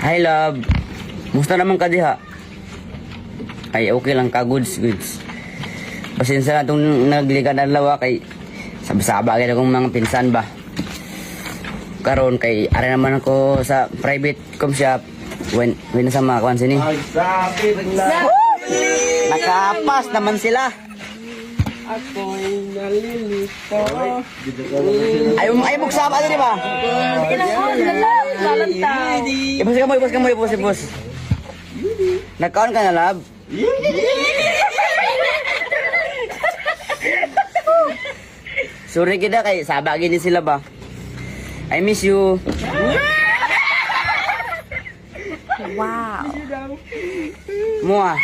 Hi love. Musta naman ka diha? Ay okay lang ka, goods. Pasensya na itong naglikan na lawa kay sabsaba kay akong mga pinsan ba. Karon kay ari naman ako sa private com shop. When sa mga kwan sini. Nakapas naman sila. Ako'y nalilito. Ayaw magsama din ba? Ibos ka mo. Nagkaon ka na, love? Sorry kita kay sabagin din sila ba? I miss you. Wow. Mua.